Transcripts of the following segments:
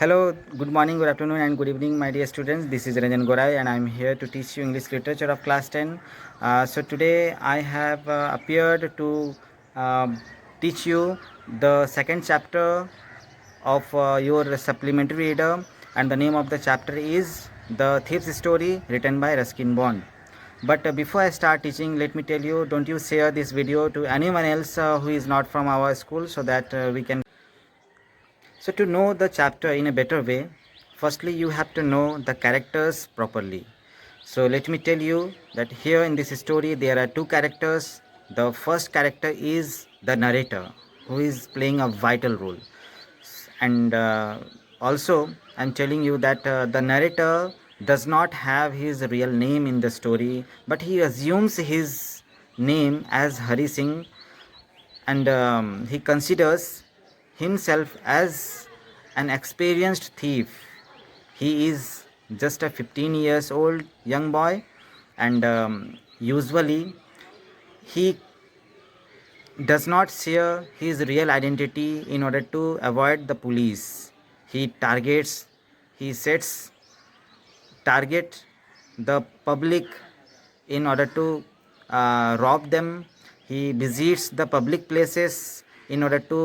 Hello, good morning, good afternoon, and good evening, my dear students. This is Ranjan Gorai, and I'm here to teach you English literature of class 10. So, today I have appeared to um teach you the second chapter of your supplementary reader, and the name of the chapter is The Thief's Story, written by Ruskin Bond. But before I start teaching, let me tell you, don't you share this video to anyone else who is not from our school, so that we can. So to know the chapter in a better way, firstly you have to know the characters properly. So let me tell you that here in this story there are two characters. The first character is the narrator, who is playing a vital role. And also I'm telling you that the narrator does not have his real name in the story, but he assumes his name as Hari Singh, and he considers himself as an experienced thief. He is just a 15 years old young boy, and usually he does not share his real identity in order to avoid the police. He sets target the public in order to rob them. He visits the public places in order to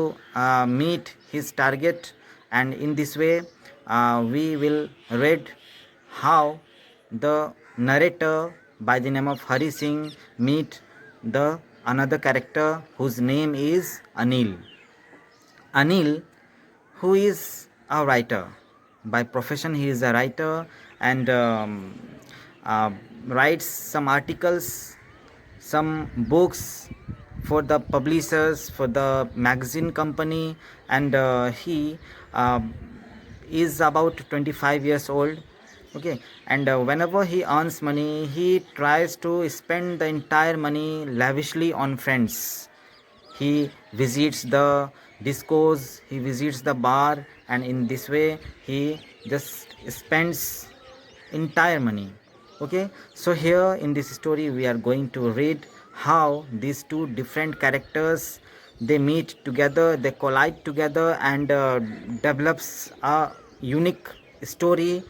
meet his target, and in this way we will read how the narrator by the name of Hari Singh meet the another character whose name is Anil. Anil, who is a writer. By profession, he is a writer, and uh, writes some articles, some books for the publishers, for the magazine company, and he uh, is about 25 years old. Okay, and whenever he earns money, he tries to spend the entire money lavishly on friends. He visits the discos, he visits the bar, and in this way he just spends entire money. Okay, so here in this story we are going to read how these two different characters, they meet together, they collide together, and develops a unique story.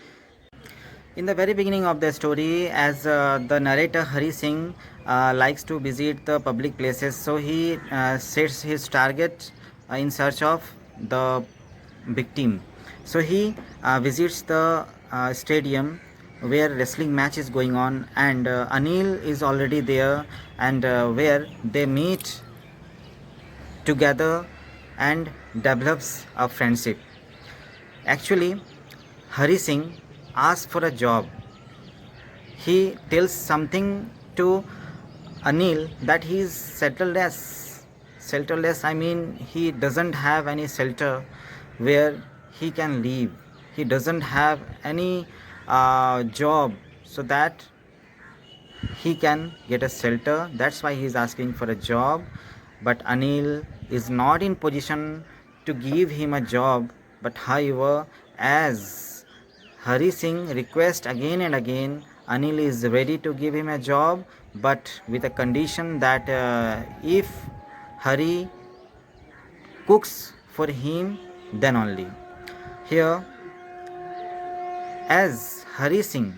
In the very beginning of the story, as the narrator Hari Singh likes to visit the public places, so he sets his target in search of the victim. So he visits the stadium where wrestling match is going on, and Anil is already there, and where they meet together and develops a friendship. Actually, Hari Singh asks for a job. He tells something to Anil that he is shelterless. Shelterless, I mean, he doesn't have any shelter where he can live. He doesn't have any job so that he can get a shelter. That's why he is asking for a job. But Anil is not in position to give him a job. But however, as Hari Singh requests again and again, Anil is ready to give him a job, but with a condition that if Hari cooks for him, then only. Here, as Hari Singh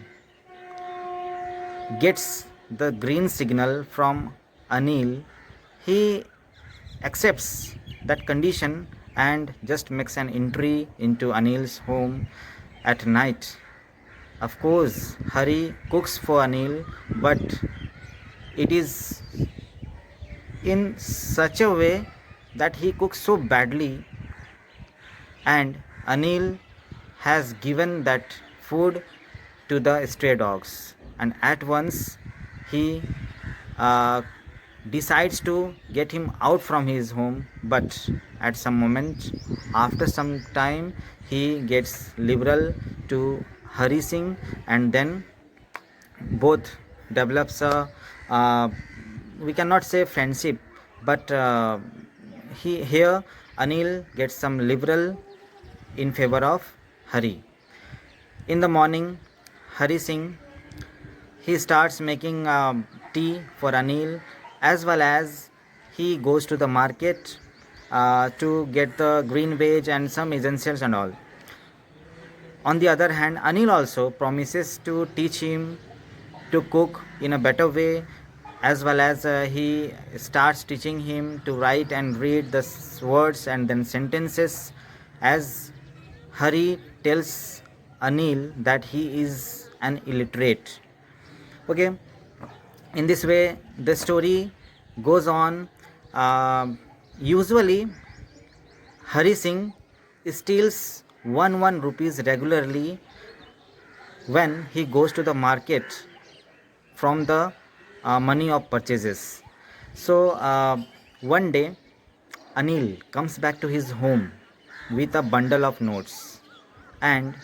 gets the green signal from Anil, he accepts that condition and just makes an entry into Anil's home at night. Of course, Hari cooks for Anil, but it is in such a way that he cooks so badly, and Anil has given that food to the stray dogs, and at once he uh, decides to get him out from his home. But at some moment, after some time, he gets liberal to Hari Singh, and then both develops a we cannot say friendship, but he here Anil gets some liberal in favor of Hari. In the morning, Hari Singh, he starts making tea for Anil, as well as he goes to the market to get the green veg and some essentials and all. On the other hand, Anil also promises to teach him to cook in a better way, as well as he starts teaching him to write and read the words and then sentences, as Hari tells Anil that he is an illiterate. Okay, in this way the story goes on. Usually Hari Singh steals 1 rupees regularly when he goes to the market from the money of purchases. So one day Anil comes back to his home with a bundle of notes, and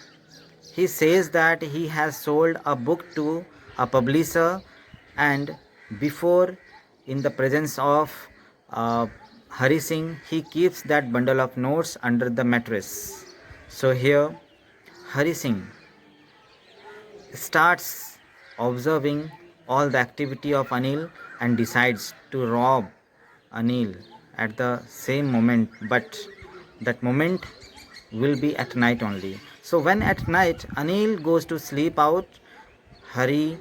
he says that he has sold a book to a publisher, and before, in the presence of uh, Hari Singh, he keeps that bundle of notes under the mattress. So here Hari Singh starts observing all the activity of Anil and decides to rob Anil at the same moment, but that moment will be at night only. So when at night Anil goes to sleep out, Hari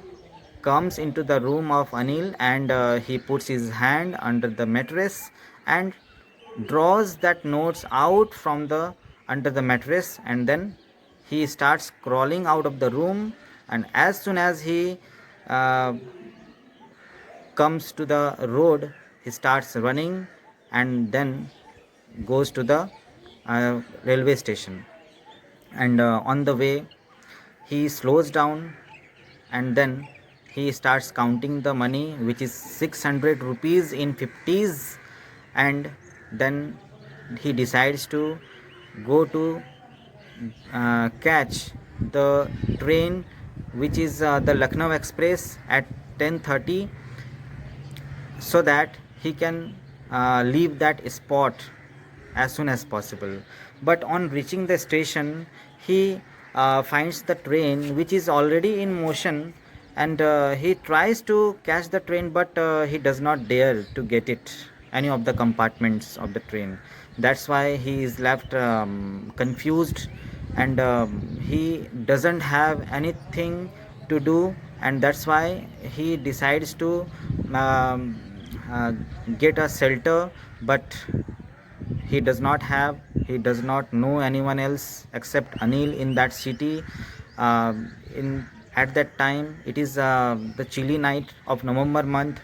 comes into the room of Anil, and he puts his hand under the mattress and draws that notes out from the under the mattress, and then he starts crawling out of the room, and as soon as he uh, comes to the road, he starts running and then goes to the railway station. And on the way he slows down, and then he starts counting the money, which is 600 rupees in 50s, and then he decides to go to catch the train, which is the Lucknow Express at 10:30, so that he can leave that spot as soon as possible. But on reaching the station, he finds the train which is already in motion, and he tries to catch the train, but he does not dare to get it any of the compartments of the train. That's why he is left confused, and he doesn't have anything to do, and that's why he decides to um, uh, get a shelter. But he does not know anyone else except Anil in that city. In At that time it is the chilly night of November month,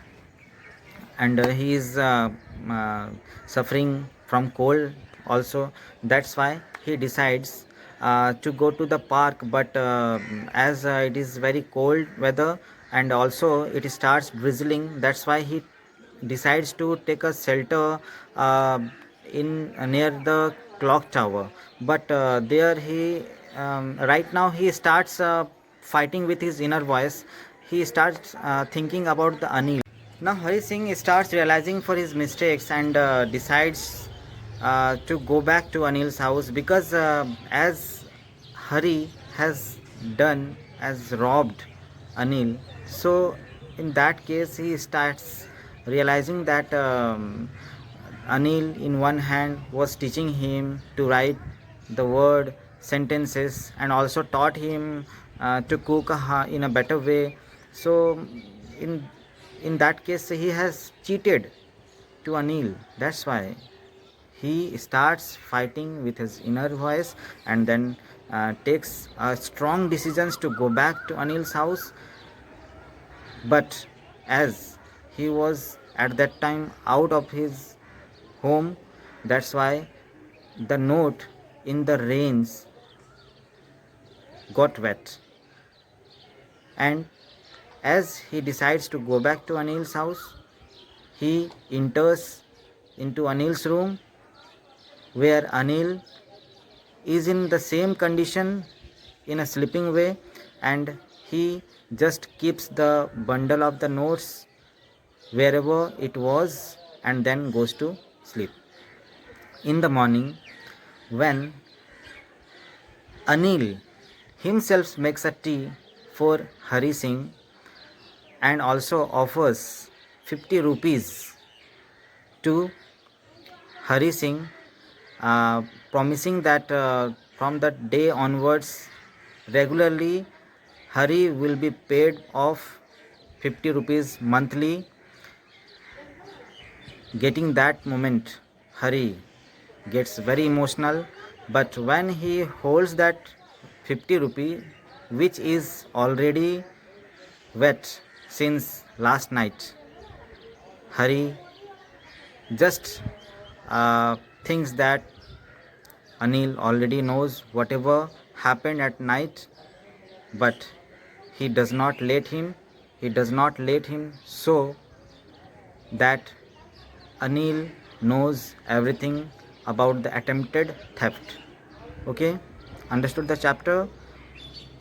and he is uh, suffering from cold also. That's why he decides to go to the park, but as it is very cold weather and also it starts drizzling, that's why he decides to take a shelter uh, in near the clock tower. But there he right now he starts fighting with his inner voice. He starts thinking about the Anil. Now Hari Singh starts realizing for his mistakes, and decides to go back to Anil's house, because as Hari has done, as robbed Anil, so in that case he starts realizing that Anil in one hand was teaching him to write the word sentences, and also taught him to cook in a better way. So in that case he has cheated to Anil. That's why he starts fighting with his inner voice, and then takes strong decisions to go back to Anil's house. But as he was at that time out of his home, that's why the note in the rains got wet, and as he decides to go back to Anil's house, he enters into Anil's room, where Anil is in the same condition, in a sleeping way, and he just keeps the bundle of the notes wherever it was, and then goes to sleep. In the morning, when Anil himself makes a tea for Hari Singh and also offers 50 rupees to Hari Singh, promising that from that day onwards regularly. Hari will be paid off 50 rupees monthly. Getting that moment, Hari gets very emotional, but when he holds that 50 rupee, which is already wet since last night, Hari just thinks that Anil already knows whatever happened at night, but he does not let him. He does not let him so that Anil knows everything about the attempted theft. Okay, understood the chapter?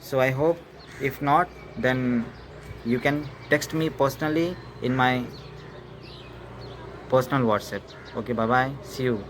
So I hope, if not, then you can text me personally in my personal WhatsApp. Okay, bye bye, see you.